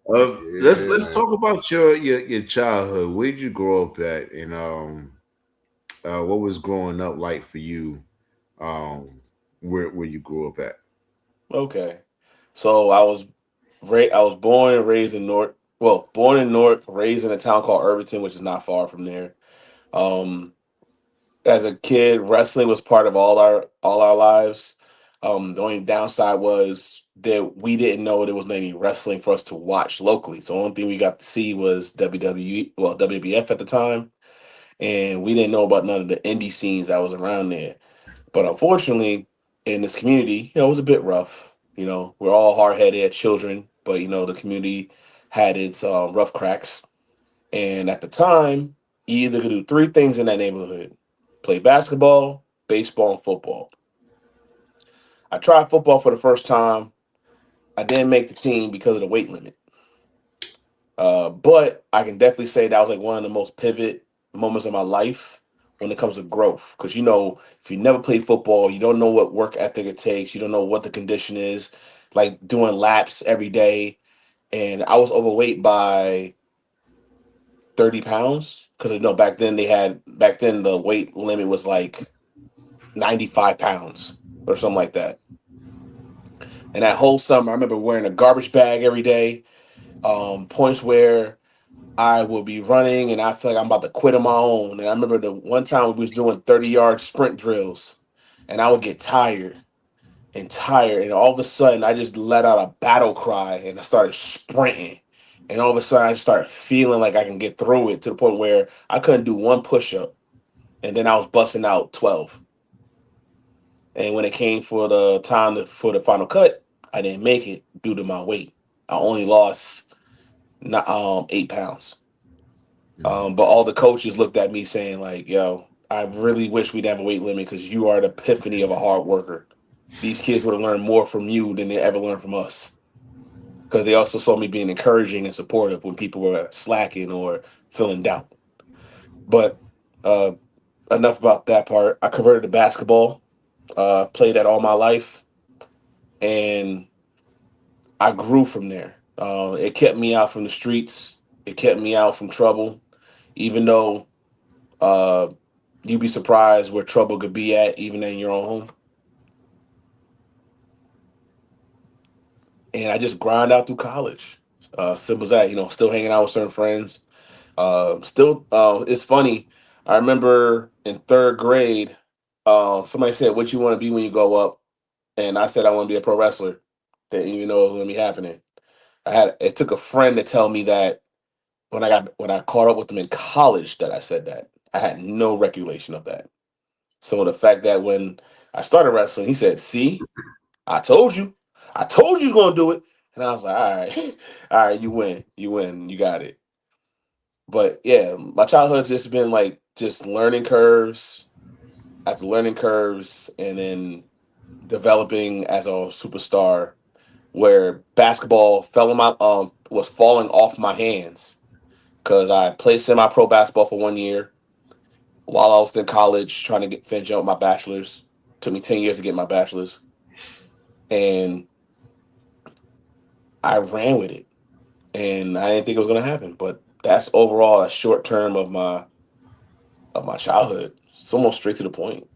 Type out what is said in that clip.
Let's Yeah. talk about your childhood. Where did you grow up at, and what was growing up like for you? Um, where you grew up at? Okay. So I was born and raised in Newark. Well, born in Newark, raised in a town called Irvington, which is not far from there. Um, as a kid, wrestling was part of all our lives. The only downside was that we didn't know there was any wrestling for us to watch locally. So the only thing we got to see was WWE, well, WBF at the time, and we didn't know about none of the indie scenes that was around there. But unfortunately, in this community, it was a bit rough. We're all hard headed children, but the community had its rough cracks. And at the time, you either could do three things in that neighborhood: play basketball, baseball, and football. I tried football for the first time. I didn't make the team because of the weight limit. But I can definitely say that was like one of the most pivot moments of my life when it comes to growth. Because if you never played football, you don't know what work ethic it takes. You don't know what the condition is. Like doing laps every day, and I was overweight by 30 pounds. Because back then the weight limit was like 95 pounds or something like that. And that whole summer, I remember wearing a garbage bag every day. Points where I will be running and I feel like I'm about to quit on my own. And I remember the one time we was doing 30-yard sprint drills and I would get tired and tired. And all of a sudden I just let out a battle cry and I started sprinting. And all of a sudden I just started feeling like I can get through it to the point where I couldn't do one push up. And then I was busting out 12. And when it came for the time for the final cut, I didn't make it due to my weight. I only lost 8 pounds. Mhm. But all the coaches looked at me saying like, "Yo, I really wish we'd have a weight limit because you are the epiphany of a hard worker. These kids would have learned more from you than they ever learned from us." Because they also saw me being encouraging and supportive when people were slacking or feeling doubt. But uh, enough about that part. I converted to basketball. Played that all my life, and I grew from there. It kept me out from the streets. It kept me out from trouble, even though uh, you'd be surprised where trouble could be at, even in your own home. And I just grind out through college. Simple as that. Still hanging out with certain friends. It's funny. I remember in third grade, somebody said, "What you want to be when you grow up?" And I said, "I want to be a pro wrestler." Didn't even know it was going to be happening. It took a friend to tell me that when I caught up with them in college that I said that. I had no recollection of that. So the fact that when I started wrestling, he said, "See, I told you. I told you was gonna do it." And I was like, "All right, all right, you win, you got it." But yeah, my childhood's just been like just learning curves after learning curves, and then developing as a superstar. Where basketball fell in my was falling off my hands because I played semi-pro basketball for 1 year while I was in college trying to finish up my bachelor's. Took me 10 years to get my bachelor's, and I ran with it, and I didn't think it was gonna happen. But that's overall a short term of my childhood. It's almost straight to the point.